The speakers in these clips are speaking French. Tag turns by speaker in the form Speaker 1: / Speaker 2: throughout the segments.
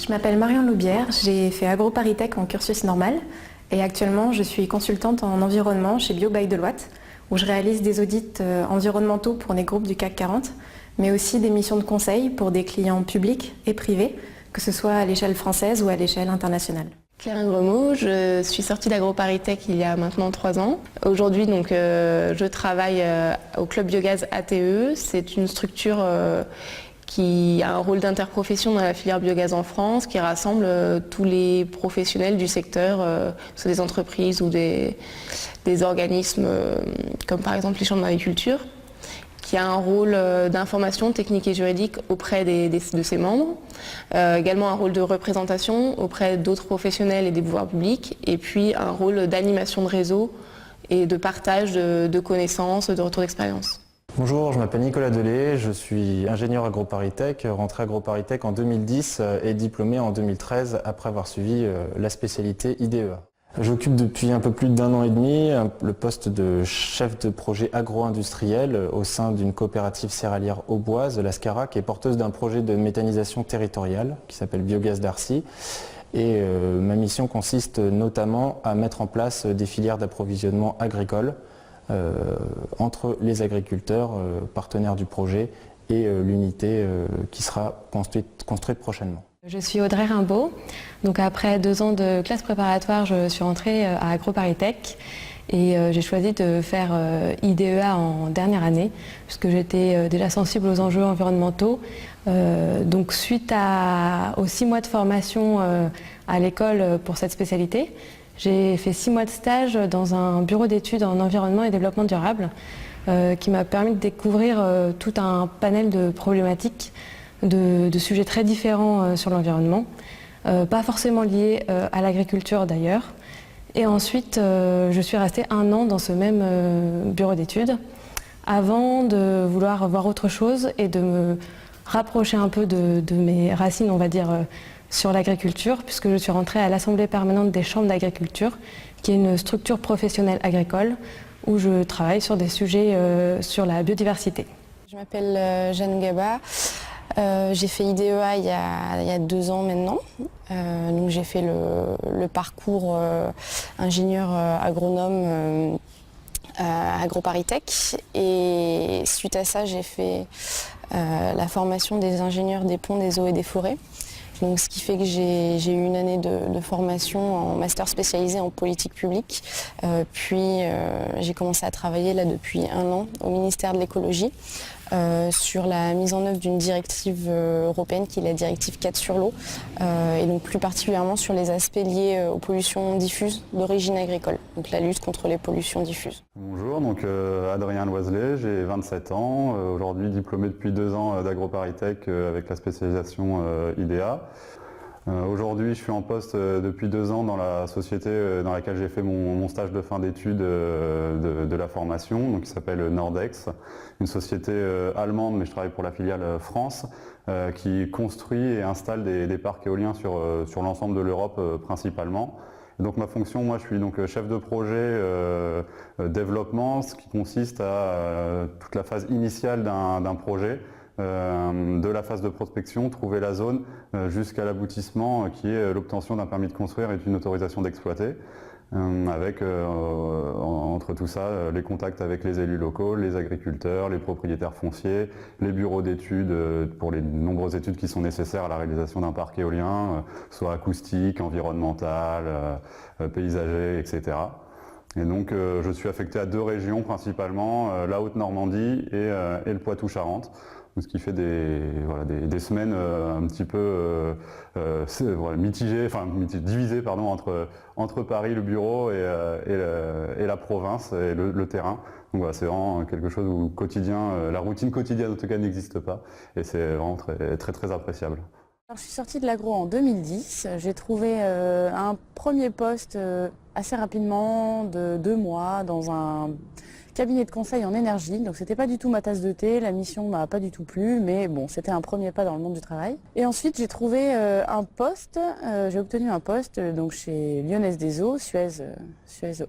Speaker 1: Je m'appelle Marion Loubière, j'ai fait AgroParisTech en cursus normal et actuellement je suis consultante en environnement chez Bio by Deloitte où je réalise des audits environnementaux pour des groupes du CAC 40 mais aussi des missions de conseil pour des clients publics et privés, que ce soit à l'échelle française ou à l'échelle internationale.
Speaker 2: Claire Gremaud, je suis sortie d'AgroParisTech il y a maintenant 3 ans. Aujourd'hui, je travaille au Club Biogaz ATE. C'est une structure qui a un rôle d'interprofession dans la filière biogaz en France, qui rassemble tous les professionnels du secteur, que ce soit des entreprises ou des organismes comme par exemple les chambres d'agriculture, qui a un rôle d'information technique et juridique auprès de ses membres, également un rôle de représentation auprès d'autres professionnels et des pouvoirs publics, et puis un rôle d'animation de réseau et de partage de connaissances, de retour d'expérience.
Speaker 3: Bonjour, je m'appelle Nicolas Delay, je suis ingénieur AgroParisTech, rentré AgroParisTech en 2010 et diplômé en 2013 après avoir suivi la spécialité IDEA. J'occupe depuis un peu plus d'1 an et demi le poste de chef de projet agro-industriel au sein d'une coopérative céréalière auboise, la SCARA, qui est porteuse d'un projet de méthanisation territoriale qui s'appelle Biogaz d'Arcy. Et ma mission consiste notamment à mettre en place des filières d'approvisionnement agricole entre les agriculteurs partenaires du projet et l'unité qui sera construite prochainement.
Speaker 4: Je suis Audrey Rimbaud, donc après 2 ans de classe préparatoire, je suis rentrée à AgroParisTech et j'ai choisi de faire IDEA en dernière année puisque j'étais déjà sensible aux enjeux environnementaux. Donc suite aux 6 mois de formation à l'école pour cette spécialité, j'ai fait 6 mois de stage dans un bureau d'études en environnement et développement durable qui m'a permis de découvrir tout un panel de problématiques, de sujets très différents sur l'environnement, pas forcément liés à l'agriculture d'ailleurs. Et ensuite, je suis restée 1 an dans ce même bureau d'études avant de vouloir voir autre chose et de me rapprocher un peu de mes racines, on va dire, sur l'agriculture, puisque je suis rentrée à l'Assemblée permanente des chambres d'agriculture, qui est une structure professionnelle agricole, où je travaille sur des sujets sur la biodiversité.
Speaker 5: Je m'appelle Jeanne Gaba, j'ai fait IDEA il y a 2 ans maintenant. Donc j'ai fait le parcours ingénieur agronome à AgroParisTech et suite à ça j'ai fait la formation des ingénieurs des ponts, des eaux et des forêts. Donc, ce qui fait que j'ai eu une année de formation en master spécialisé en politique publique. Puis j'ai commencé à travailler là depuis 1 an au ministère de l'écologie sur la mise en œuvre d'une directive européenne qui est la directive 4 sur l'eau et donc plus particulièrement sur les aspects liés aux pollutions diffuses d'origine agricole, donc la lutte contre les pollutions diffuses.
Speaker 6: Bonjour, donc Adrien Loiselet, j'ai 27 ans, aujourd'hui diplômé depuis 2 ans d'AgroParisTech avec la spécialisation IDEA. Aujourd'hui, je suis en poste depuis 2 ans dans la société dans laquelle j'ai fait mon stage de fin d'études de la formation, donc qui s'appelle Nordex, une société allemande, mais je travaille pour la filiale France, qui construit et installe des parcs éoliens sur l'ensemble de l'Europe principalement. Et donc ma fonction, moi je suis donc chef de projet développement, ce qui consiste à toute la phase initiale d'un projet. De la phase de prospection, trouver la zone jusqu'à l'aboutissement qui est l'obtention d'un permis de construire et d'une autorisation d'exploiter, avec entre tout ça les contacts avec les élus locaux, les agriculteurs, les propriétaires fonciers, les bureaux d'études pour les nombreuses études qui sont nécessaires à la réalisation d'un parc éolien, soit acoustique, environnemental, paysager, etc. Et donc je suis affecté à 2 régions principalement, la Haute-Normandie et le Poitou-Charentes. Ce qui fait des semaines un petit peu mitigées, divisées entre Paris, le bureau et la province et le terrain. Donc voilà, c'est vraiment quelque chose où la routine quotidienne en tout cas n'existe pas et c'est vraiment très, très, très appréciable.
Speaker 7: Alors, je suis sortie de l'agro en 2010, j'ai trouvé un premier poste assez rapidement de 2 mois dans un cabinet de conseil en énergie, donc c'était pas du tout ma tasse de thé, la mission m'a pas du tout plu, mais bon, c'était un premier pas dans le monde du travail. Et ensuite j'ai trouvé j'ai obtenu un poste donc chez Lyonnaise des Eaux, Suez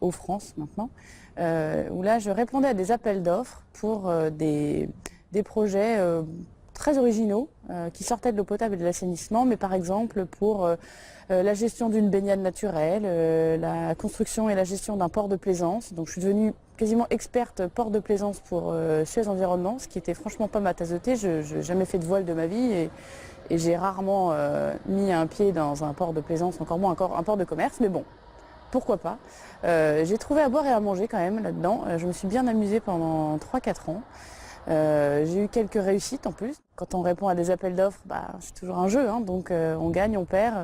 Speaker 7: Eau France maintenant, où là je répondais à des appels d'offres pour des projets très originaux qui sortaient de l'eau potable et de l'assainissement, mais par exemple pour la gestion d'une baignade naturelle, la construction et la gestion d'un port de plaisance. Donc je suis devenue quasiment experte port de plaisance pour Suez Environnement, ce qui était franchement pas ma tasse de thé. Je n'ai jamais fait de voile de ma vie et j'ai rarement mis un pied dans un port de plaisance, encore moins un port de commerce, mais bon, pourquoi pas. J'ai trouvé à boire et à manger quand même là-dedans. Je me suis bien amusée pendant 3-4 ans. J'ai eu quelques réussites en plus. Quand on répond à des appels d'offres, c'est toujours un jeu, hein, donc on gagne, on perd.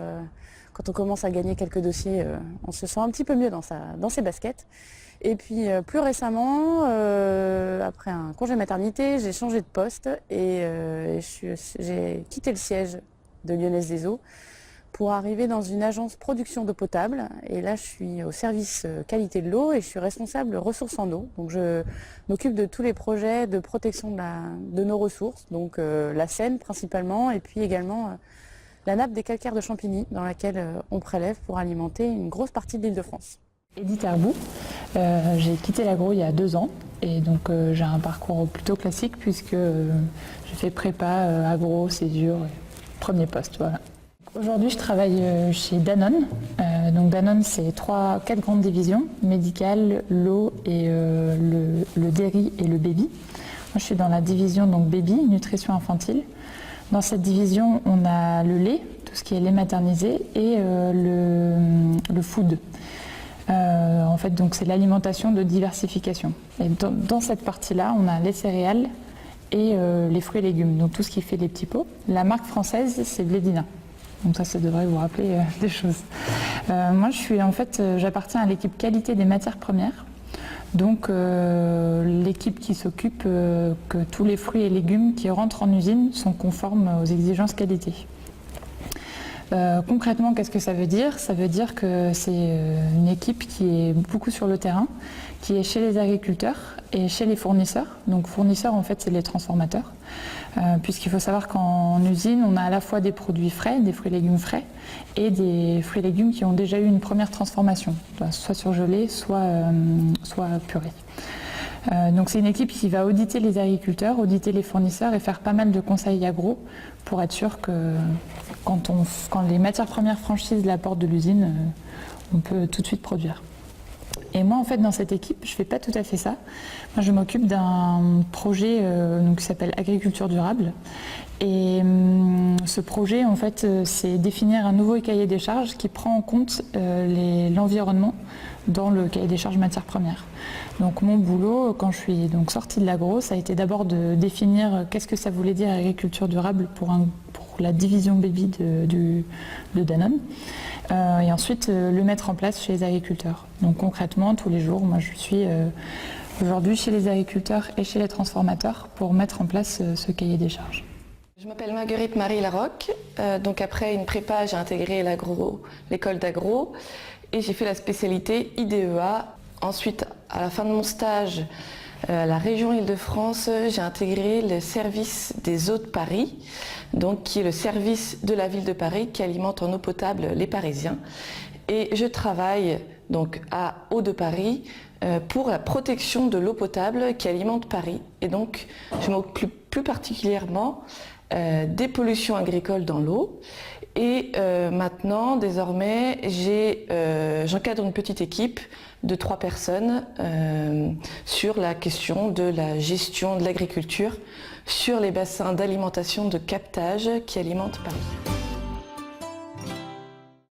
Speaker 7: Quand on commence à gagner quelques dossiers, on se sent un petit peu mieux dans ses baskets. Et puis plus récemment, après un congé maternité, j'ai changé de poste et j'ai quitté le siège de Lyonnaise des Eaux pour arriver dans une agence production d'eau potable. Et là, je suis au service qualité de l'eau et je suis responsable ressources en eau. Donc je m'occupe de tous les projets de protection de nos ressources, donc la Seine principalement, et puis également la nappe des calcaires de Champigny, dans laquelle on prélève pour alimenter une grosse partie de l'Île-de-France.
Speaker 8: Edith Herbou, j'ai quitté l'agro il y a 2 ans et donc j'ai un parcours plutôt classique puisque j'ai fait prépa, agro, césure, premier poste, voilà. Aujourd'hui je travaille chez Danone. Donc Danone c'est 4 grandes divisions, médicale, l'eau et le dairy et le baby. Moi je suis dans la division donc baby, nutrition infantile. Dans cette division on a le lait, tout ce qui est lait maternisé et le food. En fait, donc c'est l'alimentation de diversification. Et dans cette partie-là, on a les céréales et les fruits et légumes, donc tout ce qui fait les petits pots. La marque française, c'est Blédina. Donc ça devrait vous rappeler des choses. Moi, j'appartiens à l'équipe qualité des matières premières. Donc l'équipe qui s'occupe que tous les fruits et légumes qui rentrent en usine sont conformes aux exigences qualité. Concrètement, qu'est-ce que ça veut dire ? Ça veut dire que c'est une équipe qui est beaucoup sur le terrain, qui est chez les agriculteurs et chez les fournisseurs. Donc fournisseurs, en fait, c'est les transformateurs. Puisqu'il faut savoir qu'en usine, on a à la fois des produits frais, des fruits et légumes frais, et des fruits et légumes qui ont déjà eu une première transformation, soit surgelés, soit purés. Donc c'est une équipe qui va auditer les agriculteurs, auditer les fournisseurs et faire pas mal de conseils agro pour être sûr que quand les matières premières franchissent la porte de l'usine, on peut tout de suite produire. Et moi en fait dans cette équipe, je fais pas tout à fait ça. Moi je m'occupe d'un projet qui s'appelle Agriculture durable. Et ce projet en fait c'est définir un nouveau cahier des charges qui prend en compte l'environnement dans le cahier des charges matières premières. Donc mon boulot, quand je suis donc sortie de l'agro, ça a été d'abord de définir qu'est-ce que ça voulait dire agriculture durable pour la division baby de Danone, et ensuite le mettre en place chez les agriculteurs. Donc concrètement, tous les jours, moi je suis aujourd'hui chez les agriculteurs et chez les transformateurs pour mettre en place ce cahier des charges.
Speaker 2: Je m'appelle Marguerite Marie Larocque. Donc après une prépa, j'ai intégré l'école d'agro et j'ai fait la spécialité IDEA. Ensuite, à la fin de mon stage à la région Île-de-France, j'ai intégré le service des eaux de Paris, donc qui est le service de la ville de Paris qui alimente en eau potable les Parisiens. Et je travaille donc à Eau de Paris pour la protection de l'eau potable qui alimente Paris. Et donc, je m'occupe plus particulièrement des pollutions agricoles dans l'eau. Et maintenant, désormais, j'encadre une petite équipe de 3 personnes sur la question de la gestion de l'agriculture sur les bassins d'alimentation de captage qui alimentent Paris.